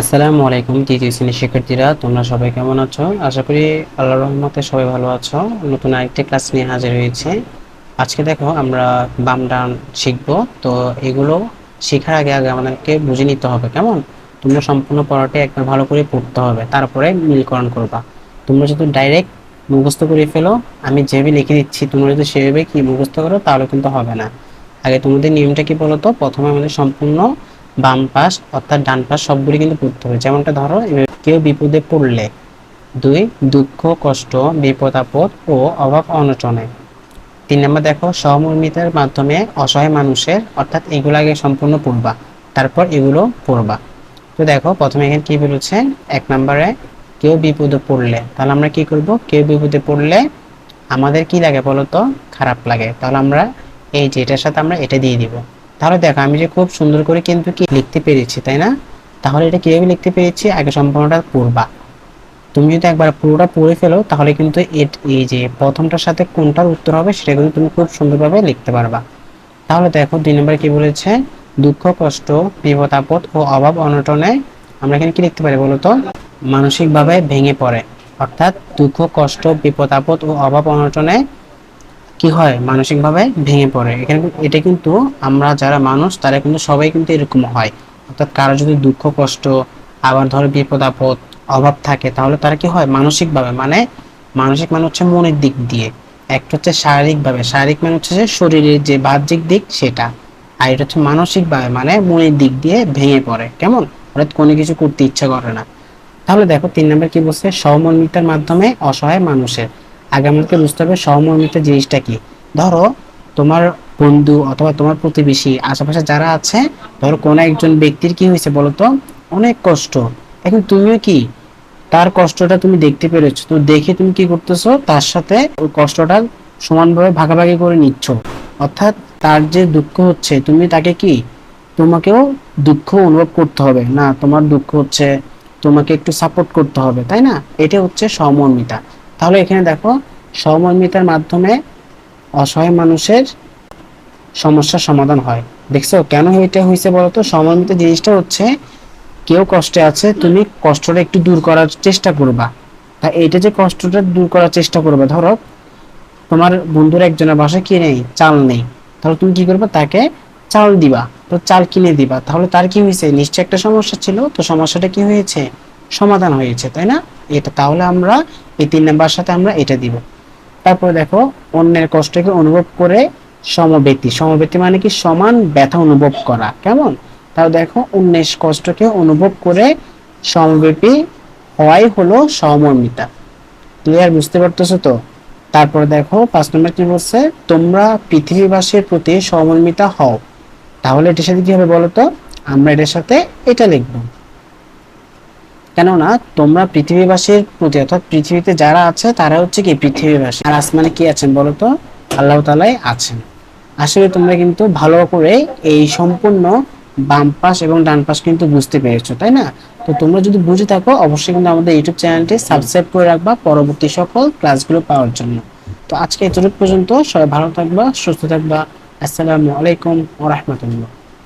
আসসালামু আলাইকুম তৃতীয় শ্রেণীর শিক্ষার্থীরা, তোমরা সবাই কেমন আছো? আশা করি আল্লাহর রহমতে সবাই ভালো আছো। নতুন আরেকটি ক্লাস নিয়ে হাজির হয়েছে। আজকে দেখো আমরা বাম ডান শিখবো। তো এগুলো শেখার আগে আগে আমাদেরকে বুঝে নিতে হবে। কেমন? তোমরা সম্পূর্ণ পড়াটি একবার ভালো করে পড়তে হবে, তারপরে মিলকরণ করবা। তোমরা যদি ডাইরেক্ট মুখস্থ করে ফেলো, আমি যেভাবে লিখে দিচ্ছি তোমরা যদি সেভাবে কি মুখস্থ করো তাহলে কিন্তু হবে না। আগে তোমাদের নিয়মটা কি বলো তো? প্রথমে আমাদের সম্পূর্ণ বাম পাশ অর্থাৎ ডান পাশ সবগুলি কিন্তু পড়তে হবে। যেমনটা ধরো, কেউ বিপদে পড়লে, দুই, দুঃখ কষ্ট বিপদ আপদ ও অভাব অনটনে। 3 নম্বর দেখো, সহমর্মিতার মাধ্যমে অসহায় মানুষের, অর্থাৎ এগুলো আগে সম্পূর্ণ পড়বা, তারপর এগুলো পড়বা। তো দেখো প্রথমে এখানে কি বলেছে, 1 নম্বরে কেউ বিপদে পড়লে, তাহলে আমরা কি করব? কেউ বিপদে পড়লে আমাদের কি লাগে বলতো? খারাপ লাগে। তাহলে আমরা এই যে এটার সাথে আমরা এটা দিয়ে দিব। তাহলে দেখো আমি যে খুব সুন্দর করে কিন্তু কি লিখতে পেরেছি, তাই না? তাহলে এটা কিভাবে লিখতে পেরেছি, আগে সম্পূর্ণটা পড়বা। তুমি যদি একবার পুরোটা পড়ে ফেলো তাহলে কিন্তু এই যে প্রথমটার সাথে কোনটার উত্তর হবে সেটা কিন্তু তুমি খুব সুন্দরভাবে লিখতে পারবা। তাহলে দেখো 2 নম্বরে কি বলেছে, দুঃখ কষ্ট বিপদ আপদ ও অভাব অনটনে আমরা এখানে কি লিখতে পারি বলতো? মানসিকভাবে ভেঙে পড়ে। অর্থাৎ দুঃখ কষ্ট বিপদ আপদ ও অভাব অনটনে কি হয়? মানসিকভাবে ভেঙে পড়ে। এখানে এটা কিন্তু আমরা যারা মানুষ তারা কিন্তু সবাই কিন্তু এরকম হয়। অর্থাৎ কারো যদি দুঃখ কষ্ট, আবার ধরো বিপদ আপদ, অভাব থাকে, তাহলে তারা কি হয়? মানসিকভাবে, মানে মানসিক মানে হচ্ছে মনের দিক দিয়ে, একটা হচ্ছে শারীরিকভাবে, শারীরিক মানে হচ্ছে যে শরীরের যে বাহ্যিক দিক সেটা, আর এটা হচ্ছে মানসিকভাবে মানে মনের দিক দিয়ে ভেঙে পড়ে। কেমন? অর্থাৎ কোনো কিছু করতে ইচ্ছা করে না। তাহলে দেখো 3 নম্বর কি বলছে, সহমর্মিতার মাধ্যমে অসহায় মানুষের। আগে আমাদেরকে বুঝতে হবে সহমর্মিতা জিনিসটা কি। ধরো তোমার বন্ধু অথবা তোমার প্রতিবেশী আশেপাশে যারা আছে, ধরো কোনো একজন ব্যক্তির কি হয়েছে বলতো? অনেক কষ্ট। এখন তুমিও কি তার কষ্টটা তুমি দেখতে পেরেছো, তো দেখে তুমি কি করতেছো? তার সাথে ওই কষ্টটা সমানভাবে ভাগাভাগি করে নিচ্ছ। অর্থাৎ তার যে দুঃখ হচ্ছে, তুমি তাকে কি, তোমাকেও দুঃখ অনুভব করতে হবে না? তোমার দুঃখ হচ্ছে, তোমাকে একটু সাপোর্ট করতে হবে, তাই না? এটা হচ্ছে সহমর্মিতা। তাহলে এখানে দেখো, সহমর্মিতার মাধ্যমে অসহায় মানুষের সমস্যার সমাধান হয়। দেখছো কেন এটা হয়েছে বলতো? সহমর্মিতা জিনিসটা হচ্ছে, কেউ কষ্টে আছে, তুমি কষ্টটা একটু দূর করার চেষ্টা করবা। তা এইটা যে কষ্টটা দূর করার চেষ্টা করবে, ধরো তোমার বন্ধুর একজনের বাসায় কি নেই, চাল নেই, তাহলে তুমি কি করবে? তাকে চাল দিবা, তো চাল কিনে দিবা। তাহলে তার কি হয়েছে? নিশ্চয় একটা সমস্যা ছিল, তো সমস্যাটা কি হয়েছে? সমাধান হয়েছে, তাই না? এটা তাহলে আমরা এই 3 নম্বরের সাথে আমরা এটা দিব। তারপরে দেখো, অন্যের কষ্টকে অনুভব করে সমব্যথী। সমব্যথী মানে কি? সমান ব্যথা অনুভব করা। কেমন? তাহলে দেখো, অন্যের কষ্টকে অনুভব করে সমব্যথী হওয়াই হলো সহমর্মিতা। ক্লিয়ার? বুঝতে পারতেছো তো? তারপরে দেখো 5 নম্বর কি বলছে, তোমরা পৃথিবীবাসীর প্রতি সহমর্মিতা হও। তাহলে এটার সাথে কি হবে বলতো? আমরা এটার সাথে এটা লিখবো। কেননা তোমরা পৃথিবীবাসীর প্রতি, অর্থাৎ পৃথিবীতে যারা আছে তারা হচ্ছে কি পৃথিবীবাসী, আর আসমানে কি আছেন বলতো? আল্লাহ তাআলাই আছেন। আসলে তোমরা কিন্তু ভালো করে এই সম্পূর্ণ বাম পাশ এবং ডান পাশ কিন্তু বুঝতে পেরেছো, তাই না? তো তোমরা যদি বুঝে থাকো অবশ্যই কিন্তু আমাদের ইউটিউব চ্যানেলটি সাবস্ক্রাইব করে রাখবা পরবর্তী সকল ক্লাসগুলো পাওয়ার জন্য। তো আজকে এতটুকু পর্যন্ত। সবাই ভালো থাকবা, সুস্থ থাকবা। আসসালামু আলাইকুম ওয়া রাহমাতুল্লাহ।